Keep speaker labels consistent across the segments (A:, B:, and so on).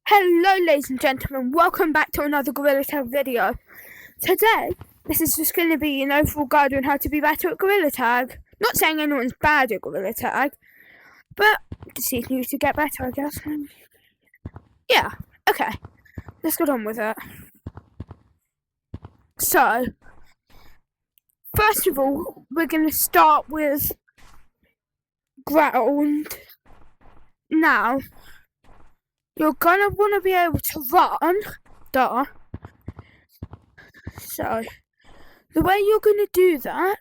A: Hello ladies and gentlemen, welcome back to another Gorilla Tag video. Today, this is just going to be an overall guide on how to be better at Gorilla Tag. Not saying anyone's bad at Gorilla Tag, but to see you to get better, I guess. Yeah, okay, let's get on with it. So, first of all, we're going to start with ground. Now, you're gonna want to be able to run, duh. So, the way you're gonna do that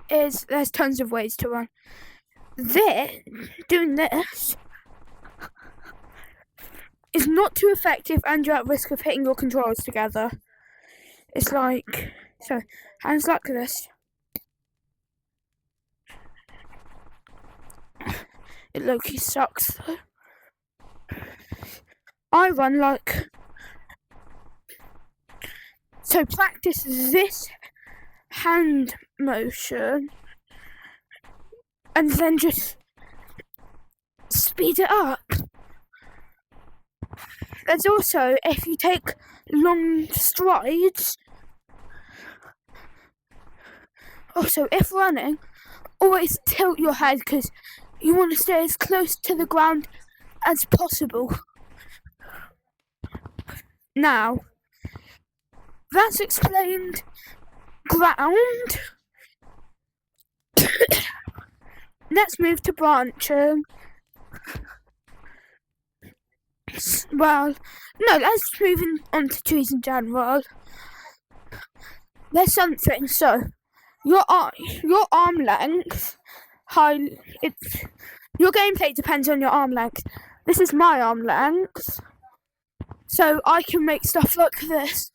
A: is, there's tons of ways to run. Doing this is not too effective and you're at risk of hitting your controls together. It's like, so, hands like this. It low-key sucks though. I run like, so practice this hand motion and then just speed it up. There's also, if you take long strides, also if running, always tilt your head because you want to stay as close to the ground as possible. Now, that's explained ground. Let's move to branching. Well, no, let's move on to trees in general. There's something, so your arm length, your gameplay depends on your arm length. This is my arm length, so I can make stuff like this.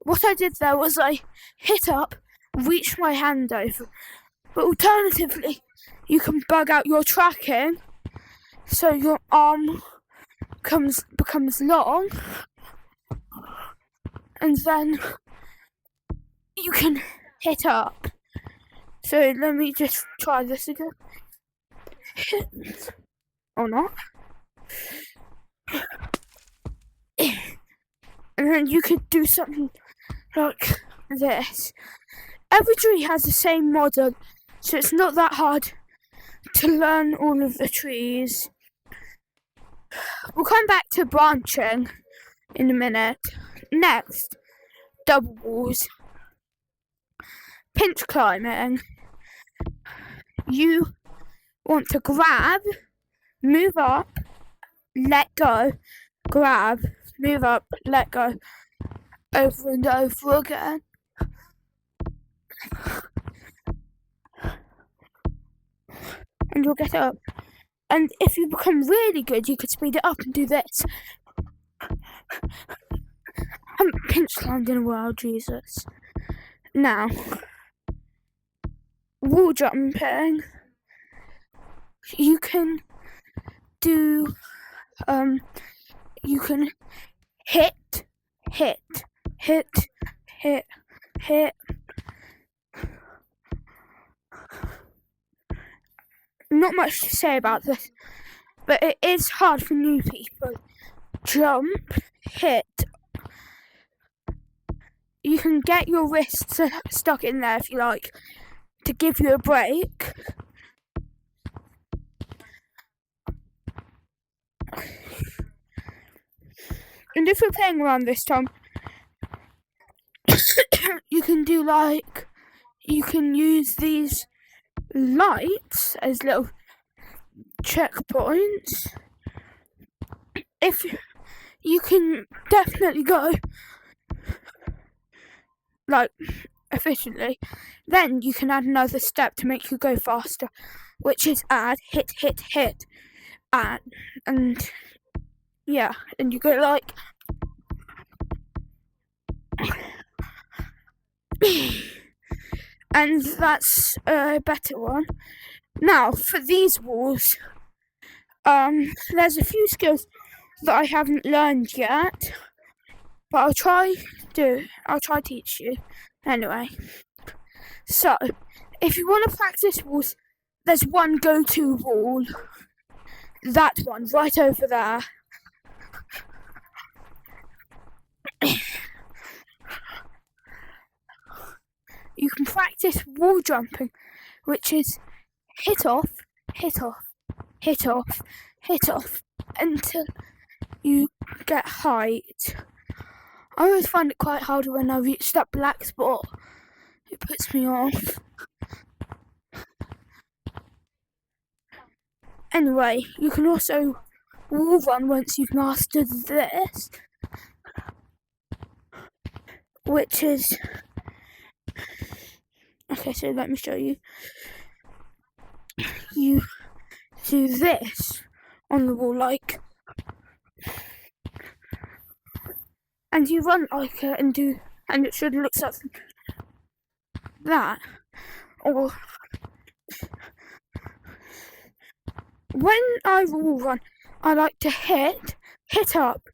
A: What I did there was I hit up, reached my hand over, but alternatively, you can bug out your tracking, so your arm becomes long, and then you can hit up. So let me just try this again. Hit, or not. And then you could do something like this. Every tree has the same model, so it's not that hard to learn all of the trees. We'll come back to branching in a minute. Next, double walls. Pinch climbing. You want to grab, move up, let go, grab, move up, let go, over and over again. And you'll get up. And if you become really good, you could speed it up and do this. I haven't pinch climbed in a while, Jesus. Now, wall jumping. You can do, you can hit. Not much to say about this, but it is hard for new people. Jump, hit. You can get your wrists stuck in there if you like, to give you a break. And if you're playing around this time, you can do like, you can use these lights as little checkpoints. If you can definitely go like efficiently, then you can add another step to make you go faster, which is add hit, add, and yeah, and you go like and that's a better one. Now for these walls, there's a few skills that I haven't learned yet, but I'll try teach you anyway. So if you want to practice walls, there's one go-to wall, That one, right over there. You can practice wall jumping, which is hit off, hit off, hit off, hit off, until you get height. I always find it quite hard when I reach that black spot. It puts me off. Anyway, you can also wall run once you've mastered this, which is... Okay, so let me show you. You do this on the wall, like, and you run like it and it should look something that. Or when I wall run, I like to hit up,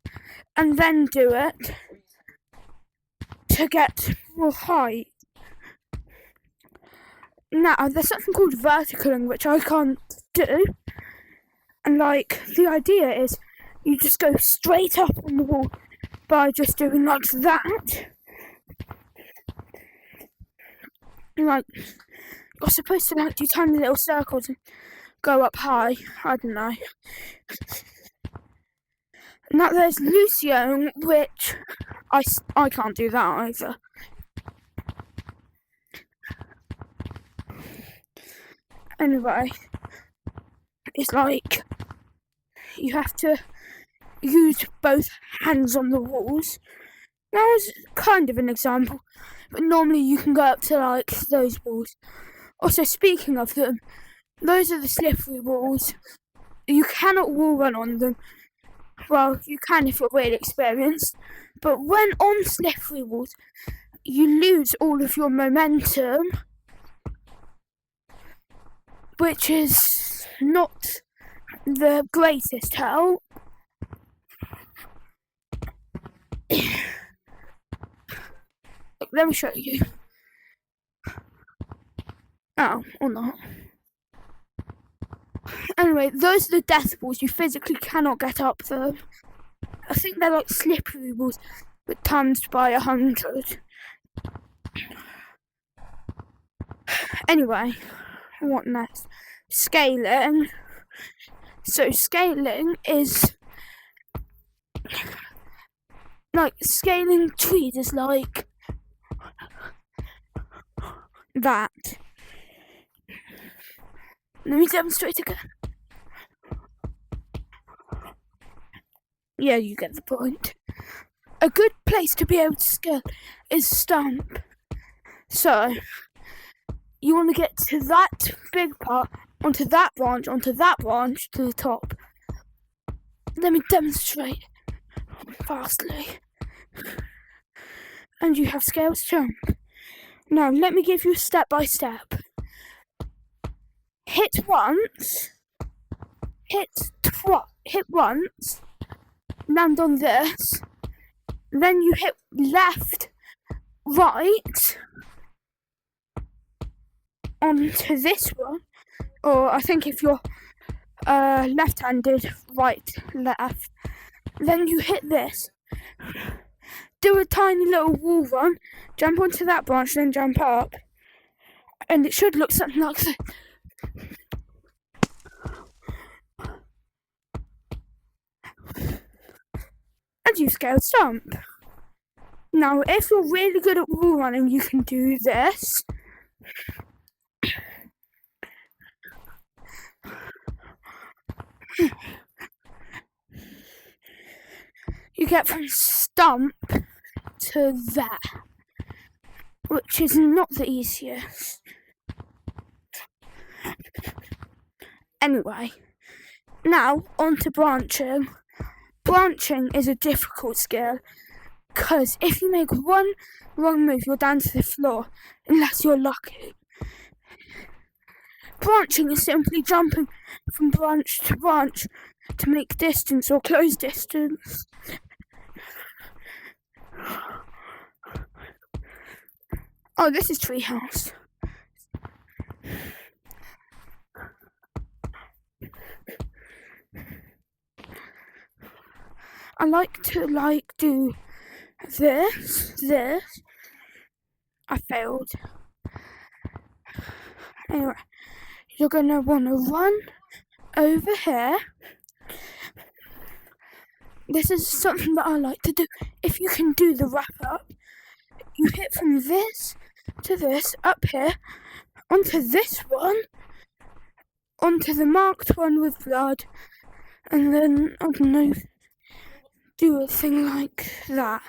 A: and then do it to get more height. Now, there's something called verticaling, which I can't do. And like, the idea is you just go straight up on the wall by just doing like that. Like, you're supposed to like do tiny little circles and go up high. I don't know. Now there's Lucio, which I can't do that either. Anyway, it's like you have to use both hands on the walls. That was kind of an example, but normally you can go up to like those walls. Also, speaking of them, those are the slippery walls. You cannot wall run on them. Well, you can if you're really experienced, but when on slippery walls, you lose all of your momentum, which is not the greatest help. Let me show you. Oh, or not. Anyway, those are the death walls. You physically cannot get up them. I think they're like slippery walls, but times by 100. Anyway, what next? Scaling. So scaling is like scaling trees is like that. Let me demonstrate again. Yeah, you get the point. A good place to be able to scale is stump. So, you want to get to that big part, onto that branch, to the top. Let me demonstrate fastly. And you have scales jump. Now, let me give you step by step. Hit once, hit once, land on this, then you hit left, right, onto this one, or I think if you're left-handed, right, left, then you hit this, do a tiny little wall run, jump onto that branch, then jump up, and it should look something like this. And you scale stump. Now, if you're really good at wall running, you can do this. You get from stump to that, which is not the easiest. Anyway, now on to branching. Branching is a difficult skill, because if you make one wrong move, you're down to the floor, unless you're lucky. Branching is simply jumping from branch to branch to make distance or close distance. Oh, this is Treehouse. I like to do this. I failed. Anyway, you're gonna wanna run over here. This is something that I like to do. If you can do the wrap up, you hit from this to this, up here, onto this one, onto the marked one with blood, and then, I don't know, do a thing like that.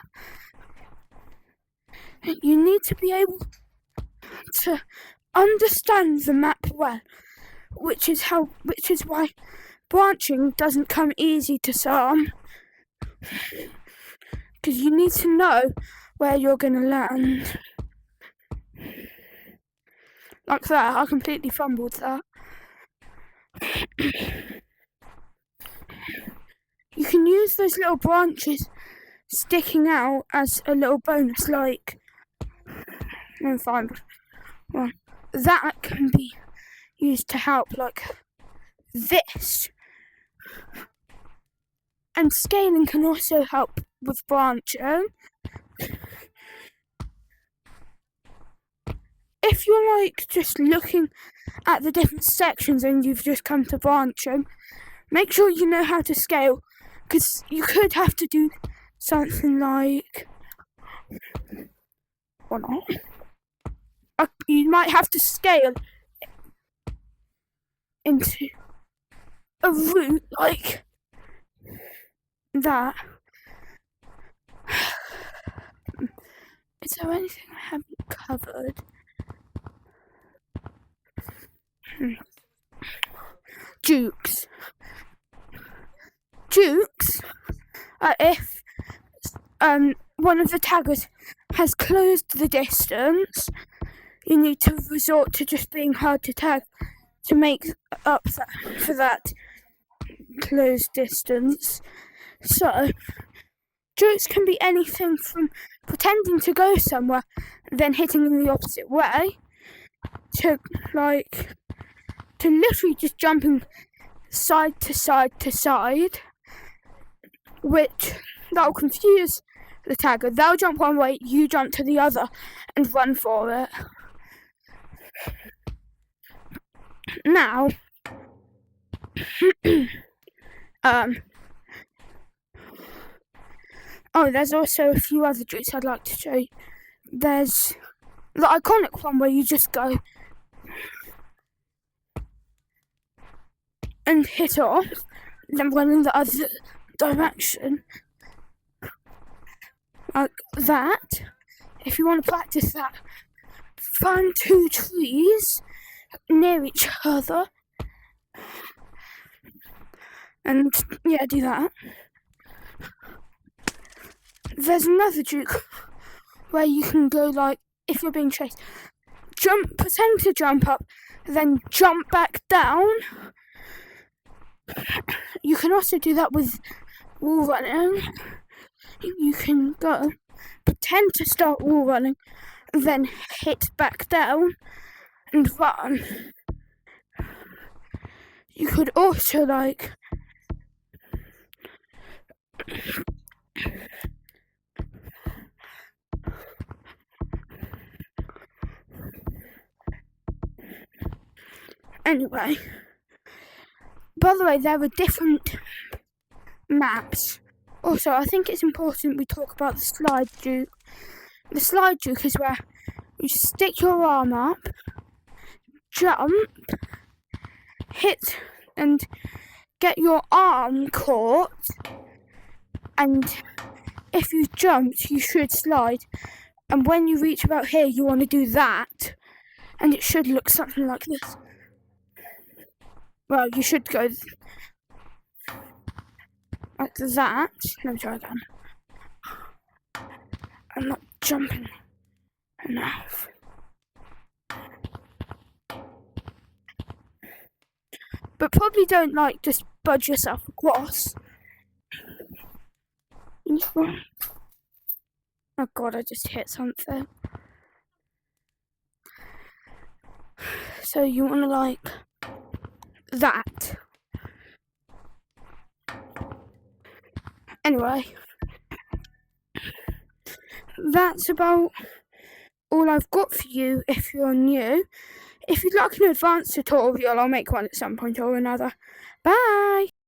A: You need to be able to understand the map well, which is why branching doesn't come easy to some, because you need to know where you're going to land. Like that. I completely fumbled that. You can use those little branches sticking out as a little bonus, like fine. Well, that can be used to help, like this. And scaling can also help with branching. If you're like just looking at the different sections and you've just come to branching, make sure you know how to scale, because you could have to do something like, or not. You might have to scale into a route like that. Is there anything I haven't covered? Jukes. Jukes are if one of the taggers has closed the distance, you need to resort to just being hard to tag to make up for that closed distance. So, jukes can be anything from pretending to go somewhere, then hitting in the opposite way, to literally just jumping side to side to side, which that'll confuse the tagger. They'll jump one way, you jump to the other and run for it. Now, there's also a few other tricks I'd like to show you. There's the iconic one where you just go and hit off, then run in the other direction, like that. If you want to practice that, find two trees near each other, and do that. There's another juke where you can go like, if you're being chased, pretend to jump up, then jump back down. You can also do that with wall running. You can go, pretend to start wall running, then hit back down and run. You could also anyway, by the way, there are different maps. Also, I think it's important we talk about the slide juke. The slide juke is where you stick your arm up, jump, hit and get your arm caught, and if you jumped, you should slide. And when you reach about here, you want to do that, and it should look something like this. Well, you should go like that. Let me try again. I'm not jumping enough. But probably don't just budge yourself across. Oh god, I just hit something. So you want to that. Anyway, that's about all I've got for you if you're new. If you'd like an advanced tutorial, I'll make one at some point or another. Bye!